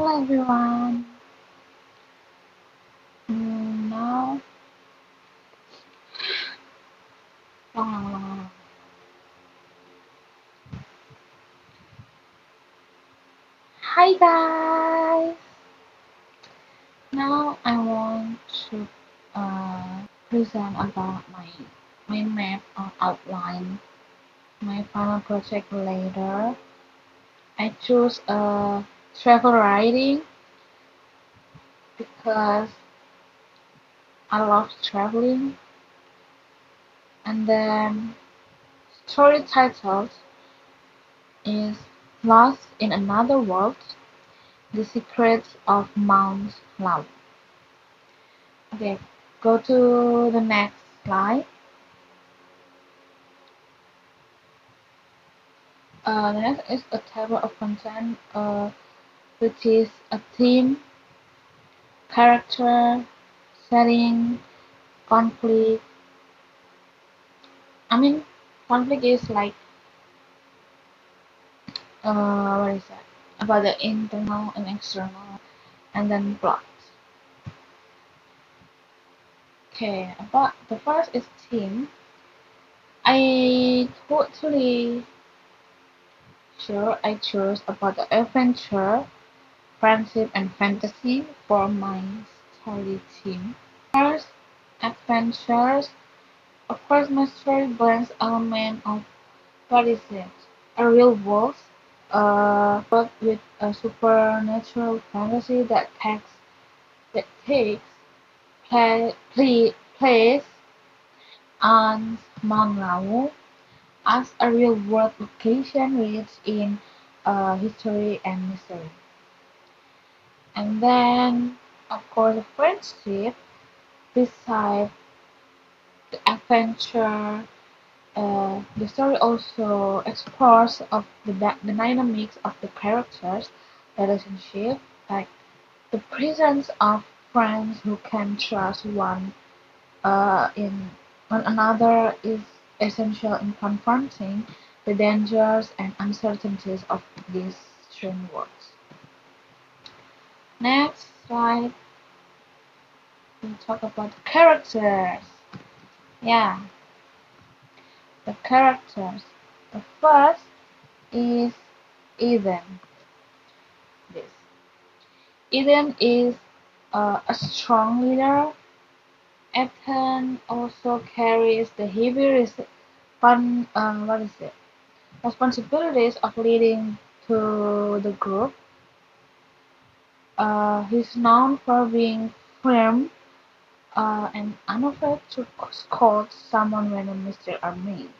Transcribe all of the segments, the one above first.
Hello everyone. Now, uh, hi guys. Now I want to present about my map or outline, my final project later. I choose travel writing because I love traveling, and then story title is Lost in Another World: The Secrets of Mount Love. Okay, go to the next slide. The next is a table of content, which is a theme, character, setting, conflict. I mean, conflict is like what is that? About the internal and external, and then plot. Okay, about the first is theme. I totally sure I chose about the adventure, friendship, and fantasy for my story theme. First, adventures. Of course, my story blends elements of what is it? A real world, but with a supernatural fantasy that takes place on Mount Lawu as a real world location rich in history and mystery. And then, of course, friendship beside the adventure. The story also explores of the dynamics of the characters' relationship, like the presence of friends who can trust in one another is essential in confronting the dangers and uncertainties of these strange worlds. Next slide, we talk about the characters. Yeah, the characters. The first is Eden. This Eden is a strong leader. Ethan also carries the heavy what is it? Responsibilities of leading to the group. He's known for being firm and unafraid to scold someone when a mistake are made.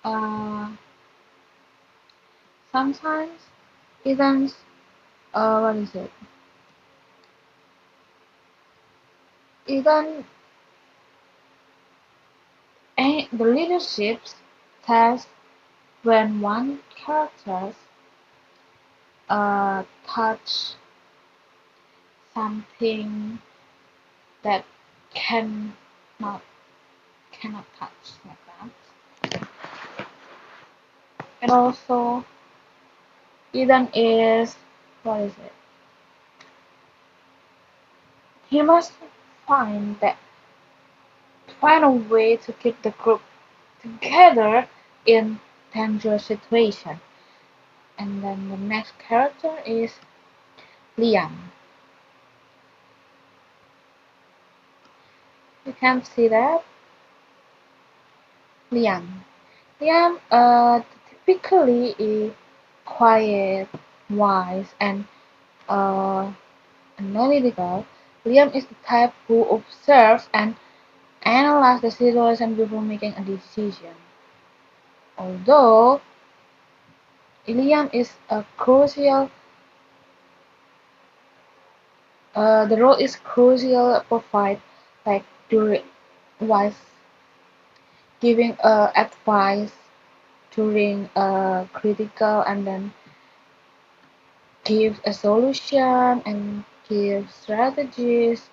Uh, Sometimes Ethan's what is it? Ethan the leadership test when one character touch something that cannot cannot touch like that. And also Eden is what is it? He must find that find a way to keep the group together in dangerous situation. And then the next character is Liam. You can see that Liam. Liam typically is quiet, wise, and uh, analytical. Liam is the type who observes and analyzes the situation before making a decision. Although Liam is a crucial, the role is crucial provide like during wise giving advice during critical, and then gives a solution and gives strategies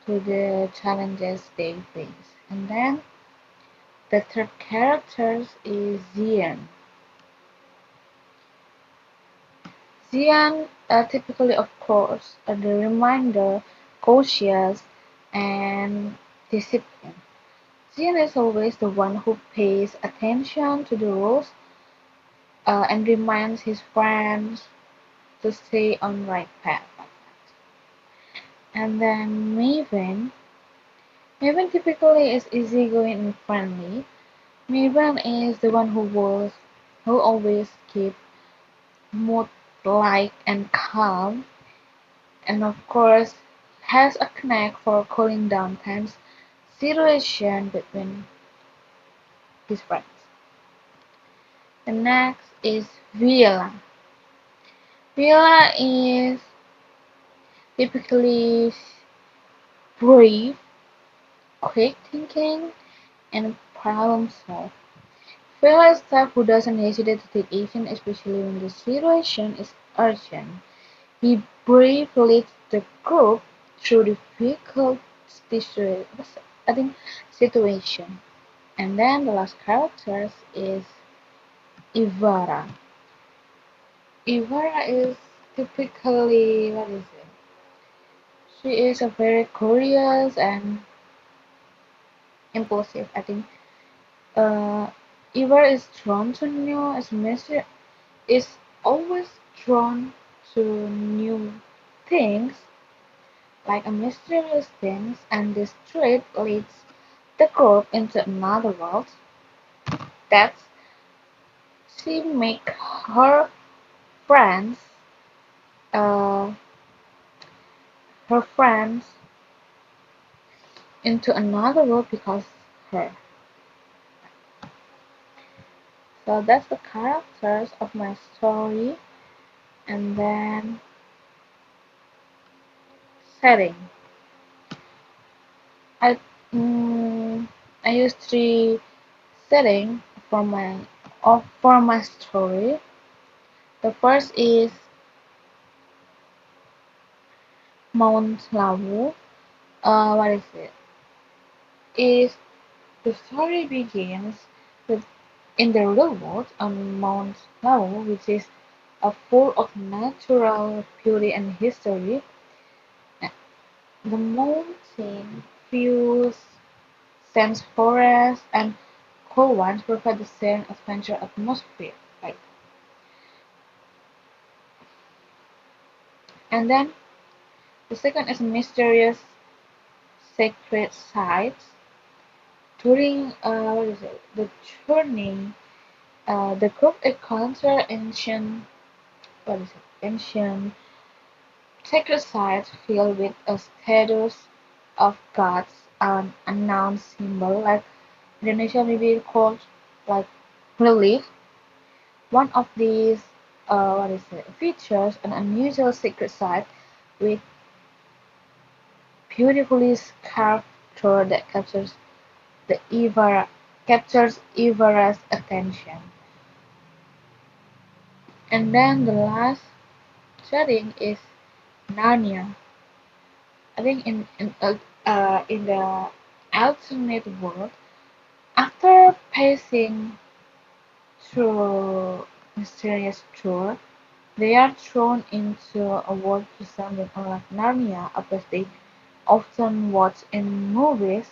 to the challenges they face. And then the third character is Zian. Xian typically, of course, the reminder, cautious, and disciplined. Xian is always the one who pays attention to the rules and reminds his friends to stay on right path. And then Maven typically is easygoing and friendly. Maven is the one who always keep mood light and calm, and of course has a knack for cooling down tense situation between his friends. The next is Viola. Viola is typically brave, quick thinking, and problem solve. Viola is the type who doesn't hesitate to take action, especially when the situation is urgent. He bravely leads the group through difficult situa- I think situation. And then the last character is Ivara. Ivara is typically, what is it? She is a very curious and impulsive. I think uh, Ivara is drawn to new as mystery is always drawn to new things, like a mysterious things, and this trait leads the group into another world that she make her friends, uh, her friends into another world because her. So that's the characters of my story, and then setting. I mm, I use three setting for my story. The first is Mount Lawu. What is it? Is the story begins with in the real world on Mount Lawu, which is full of natural beauty and history. The mountain views, dense forests, and cool ones provide the same adventure atmosphere. Right? And then the second is mysterious sacred sites. During what is it? The journey, the group encounter ancient what is it? Ancient sacred sites filled with statues of gods and unknown symbol like Indonesia maybe called like relief. One of these what is it? Features an unusual sacred site with beautifully carved door that the Ivara captures Ivara's attention. And then the last setting is Narnia. I think in the alternate world, after passing through mysterious tour, they are thrown into a world resembling unlike Narnia, a place they often watch in movies.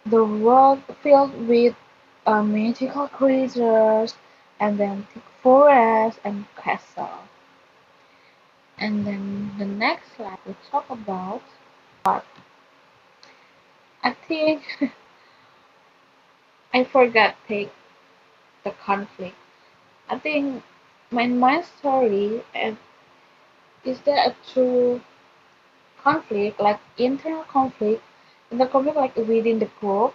The world filled with magical creatures, and then thick forests and castles. And then the next slide we talk about art. I think I forgot take the conflict. I think my story is there a true conflict, like internal conflict, and the conflict like within the group,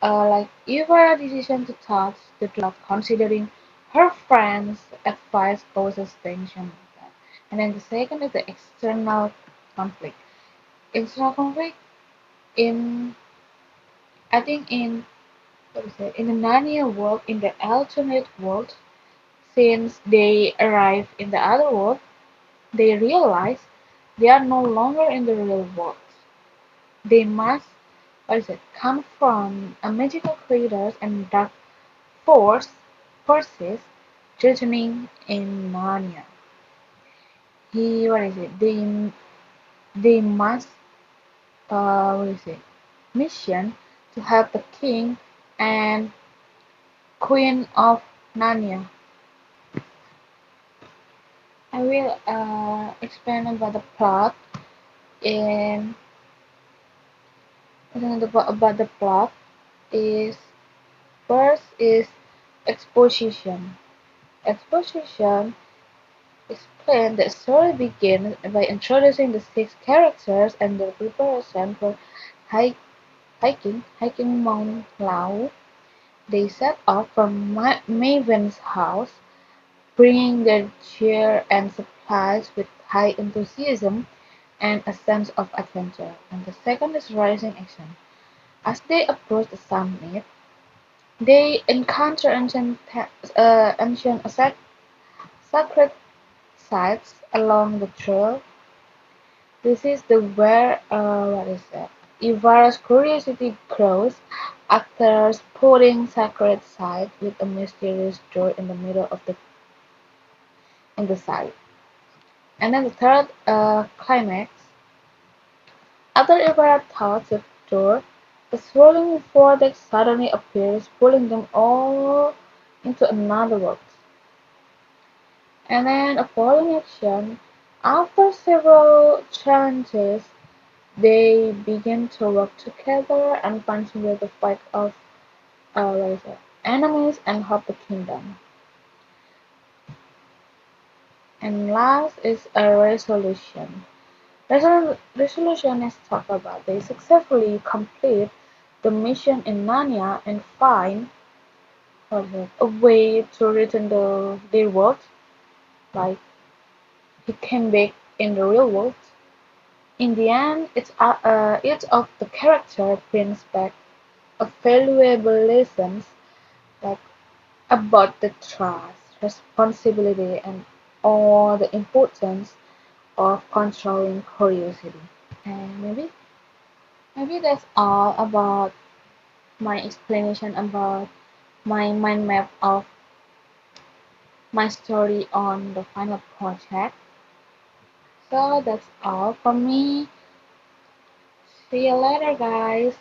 like if a decision to touch the drug, considering her friend's advice causes tension like that. And then the second is the external conflict. External conflict in I think in what is it in the Narnia world, in the alternate world, since they arrive in the other world, they realize they are no longer in the real world. They must what is it confront a magical creatures and dark force forces threatening in Narnia. He what is it? They must what is it? Mission to help the king and queen of Narnia. I will explain about the plot in about the plot is first is exposition. Exposition explain the story begins by introducing the six characters and their preparation for hi- hiking Mount Lau. They set off from Maven's house, bringing their gear and supplies with high enthusiasm and a sense of adventure. And the second is rising action. As they approach the summit, they encounter ancient sacred sites along the trail. This is the where what is it? Ivara's curiosity grows after spotting sacred site with a mysterious door in the middle of the in the site. And then the third climax. After Ivara thoughts the door, a swirling vortex suddenly appears, pulling them all into another world. And then a following action. After several challenges, they begin to work together and continue the fight of what is it? Enemies and help the kingdom. And last is a resolution. Resolution is talked about. They successfully complete the mission in Narnia and find a way to return their world, like he came back in the real world. In the end, each of the character brings back a valuable lessons like about the trust, responsibility, and all the importance of controlling curiosity. And maybe that's all about my explanation about my mind map of my story on the final project. So that's all from me. See you later, guys.